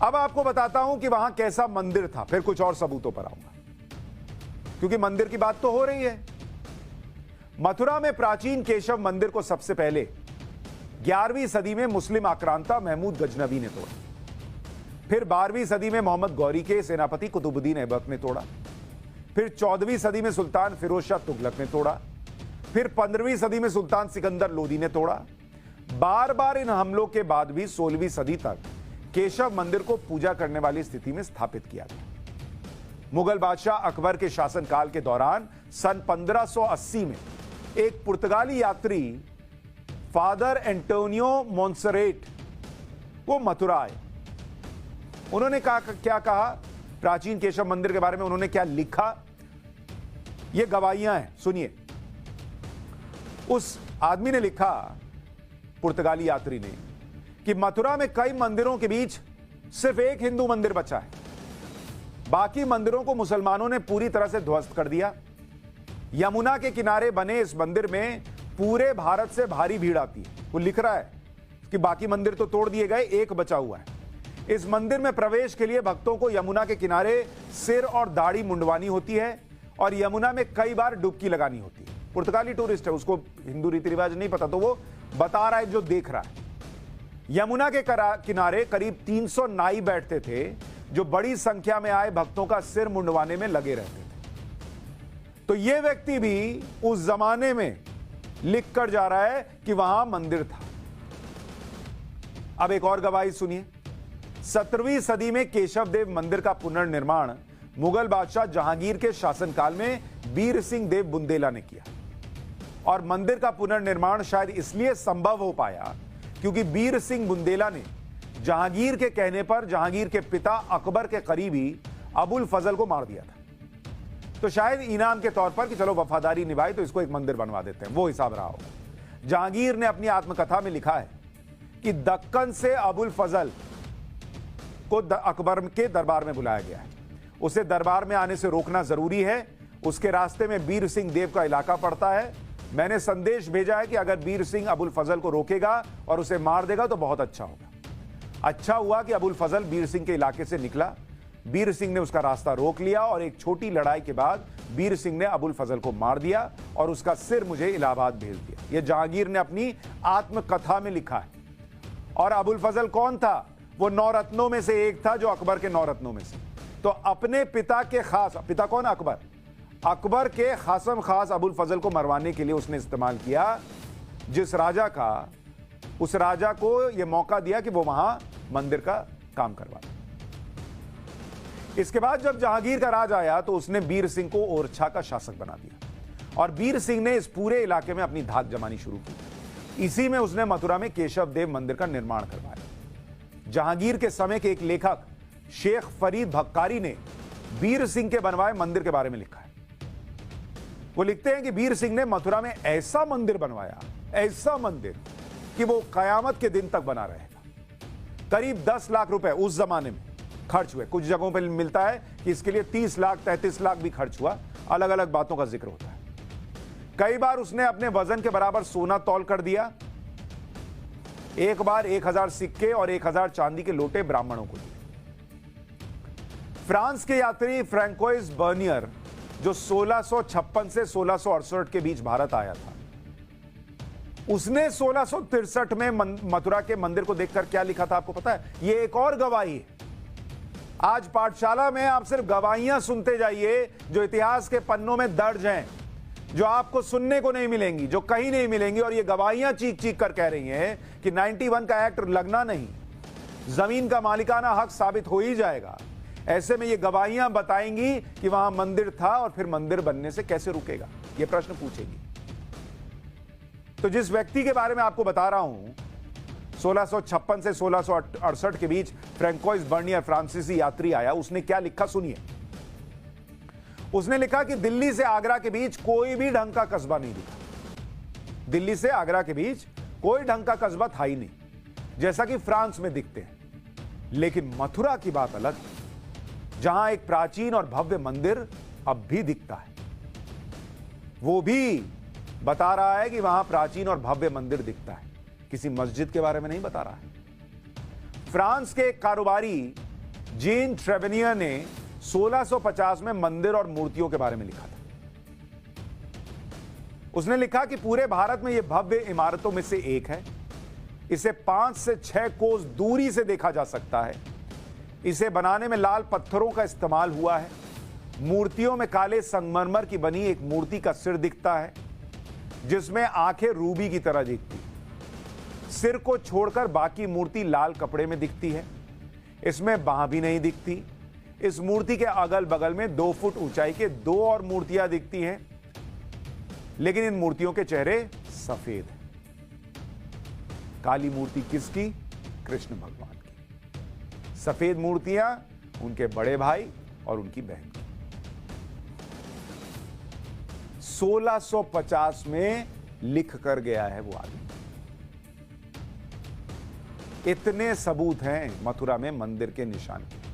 अब आपको बताता हूं कि वहां कैसा मंदिर था, फिर कुछ और सबूतों पर आऊंगा, क्योंकि मंदिर की बात तो हो रही है। मथुरा में प्राचीन केशव मंदिर को सबसे पहले 11वीं सदी में मुस्लिम आक्रांता महमूद गजनवी ने तोड़ा। फिर 12वीं सदी में मोहम्मद गौरी के सेनापति कुतुबुद्दीन ऐबक ने तोड़ा। फिर 14वीं सदी में सुल्तान फिरोज शाह तुगलक ने तोड़ा। फिर 15वीं सदी में सुल्तान सिकंदर लोदी ने तोड़ा। बार बार इन हमलों के बाद भी 16वीं सदी तक केशव मंदिर को पूजा करने वाली स्थिति में स्थापित किया गया। मुगल बादशाह अकबर के शासनकाल के दौरान सन 1580 में एक पुर्तगाली यात्री फादर एंटोनियो मोन्सेरेट वो मथुरा आए। उन्होंने क्या कहा प्राचीन केशव मंदिर के बारे में, उन्होंने क्या लिखा, ये गवाहियां हैं, सुनिए। उस आदमी ने लिखा, पुर्तगाली यात्री ने, कि मथुरा में कई मंदिरों के बीच सिर्फ एक हिंदू मंदिर बचा है, बाकी मंदिरों को मुसलमानों ने पूरी तरह से ध्वस्त कर दिया। यमुना के किनारे बने इस मंदिर में पूरे भारत से भारी भीड़ आती है। वो लिख रहा है कि बाकी मंदिर तो तोड़ दिए गए, एक बचा हुआ है। इस मंदिर में प्रवेश के लिए भक्तों को यमुना के किनारे सिर और दाढ़ी मुंडवानी होती है और यमुना में कई बार डुबकी लगानी होती है। पुर्तगाली टूरिस्ट है, उसको हिंदू रीति रिवाज नहीं पता, तो वो बता रहा है जो देख रहा है। यमुना के किनारे करीब 300 नाई बैठते थे, जो बड़ी संख्या में आए भक्तों का सिर मुंडवाने में लगे रहते थे। तो यह व्यक्ति भी उस जमाने में लिख कर जा रहा है कि वहां मंदिर था। अब एक और गवाही सुनिए। 17वीं सदी में केशव देव मंदिर का पुनर्निर्माण मुगल बादशाह जहांगीर के शासनकाल में बीर सिंह देव बुंदेला ने किया। और मंदिर का पुनर्निर्माण शायद इसलिए संभव हो पाया क्योंकि बीर सिंह बुंदेला ने जहांगीर के कहने पर जहांगीर के पिता अकबर के करीबी अबुल फजल को मार दिया था। तो शायद इनाम के तौर पर कि चलो वफादारी निभाई तो इसको एक मंदिर बनवा देते हैं, वो हिसाब रहा होगा। जहांगीर ने अपनी आत्मकथा में लिखा है कि दक्कन से अबुल फजल को अकबर के दरबार में बुलाया गया है, उसे दरबार में आने से रोकना जरूरी है। उसके रास्ते में बीर सिंह देव का इलाका पड़ता है। मैंने संदेश भेजा है कि अगर बीर सिंह अबुल फजल को रोकेगा और उसे मार देगा तो बहुत अच्छा होगा। अच्छा हुआ कि अबुल फजल बीर सिंह के इलाके से निकला। बीर सिंह ने उसका रास्ता रोक लिया और एक छोटी लड़ाई के बाद बीर सिंह ने अबुल फजल को मार दिया और उसका सिर मुझे इलाहाबाद भेज दिया। यह जहांगीर ने अपनी आत्मकथा में लिखा है। और अबुल फजल कौन था? वो 9 रत्नों में से एक था, जो अकबर के 9 रत्नों में से। तो अपने पिता के खास, पिता कौन? अकबर। अकबर के खासम खास अबुल फजल को मरवाने के लिए उसने इस्तेमाल किया जिस राजा का, उस राजा को यह मौका दिया कि वो वहां मंदिर का काम करवा दे। इसके बाद जब जहांगीर का राज आया तो उसने बीर सिंह को ओरछा का शासक बना दिया और बीर सिंह ने इस पूरे इलाके में अपनी धाक जमानी शुरू की। इसी में उसने मथुरा में केशव देव मंदिर का निर्माण करवाया। जहांगीर के समय के एक लेखक शेख फरीद भक्कारी ने बीर सिंह के बनवाए मंदिर के बारे में लिखा है। वो लिखते हैं कि बीर सिंह ने मथुरा में ऐसा मंदिर बनवाया, ऐसा मंदिर कि वो कयामत के दिन तक बना रहेगा। करीब 10 लाख रुपए उस जमाने में खर्च हुए। कुछ जगहों पर मिलता है कि इसके लिए 30 लाख 33 लाख भी खर्च हुआ। अलग अलग बातों का जिक्र होता है। कई बार उसने अपने वजन के बराबर सोना तौल कर दिया। एक बार 1000 सिक्के और 1000 चांदी के लोटे ब्राह्मणों को दिए। फ्रांस के यात्री फ्रैंकोइस बर्नियर, जो 1656 से 1668 के बीच भारत आया था, उसने 1663 में मथुरा के मंदिर को देखकर क्या लिखा था आपको पता है? ये एक और गवाही है। आज पाठशाला में आप सिर्फ गवाहियां सुनते जाइए जो इतिहास के पन्नों में दर्ज हैं, जो आपको सुनने को नहीं मिलेंगी, जो कहीं नहीं मिलेंगी। और ये गवाहियां चीख चीख कर कह रही हैं कि 91 का एक्ट लगना नहीं, जमीन का मालिकाना हक साबित हो ही जाएगा। ऐसे में ये गवाहियां बताएंगी कि वहां मंदिर था और फिर मंदिर बनने से कैसे रुकेगा, ये प्रश्न पूछेगी। तो जिस व्यक्ति के बारे में आपको बता रहा हूं, 1656 से 1668 के बीच फ्रैंकोइस बर्नियर फ्रांसीसी यात्री आया। उसने क्या लिखा सुनिए। उसने लिखा कि दिल्ली से आगरा के बीच कोई भी ढंग का कस्बा नहीं दिखा। दिल्ली से आगरा के बीच कोई ढंग का कस्बा था ही नहीं, जैसा कि फ्रांस में दिखते हैं। लेकिन मथुरा की बात अलग है, जहां एक प्राचीन और भव्य मंदिर अब भी दिखता है। वो भी बता रहा है कि वहां प्राचीन और भव्य मंदिर दिखता है, किसी मस्जिद के बारे में नहीं बता रहा है। फ्रांस के एक कारोबारी जीन ट्रेवेनियर ने 1650 में मंदिर और मूर्तियों के बारे में लिखा था। उसने लिखा कि पूरे भारत में यह भव्य इमारतों में से एक है। इसे 5 से 6 कोस दूरी से देखा जा सकता है। इसे बनाने में लाल पत्थरों का इस्तेमाल हुआ है। मूर्तियों में काले संगमरमर की बनी एक मूर्ति का सिर दिखता है, जिसमें आंखें रूबी की तरह दिखती। सिर को छोड़कर बाकी मूर्ति लाल कपड़े में दिखती है। इसमें बांह भी नहीं दिखती। इस मूर्ति के अगल बगल में 2 फुट ऊंचाई के 2 और मूर्तियां दिखती हैं, लेकिन इन मूर्तियों के चेहरे सफेद हैं। काली मूर्ति किसकी? कृष्ण भगवान की। सफेद मूर्तियां उनके बड़े भाई और उनकी बहन की। 1650 में लिख कर गया है वो आदमी। इतने सबूत हैं मथुरा में मंदिर के निशान के।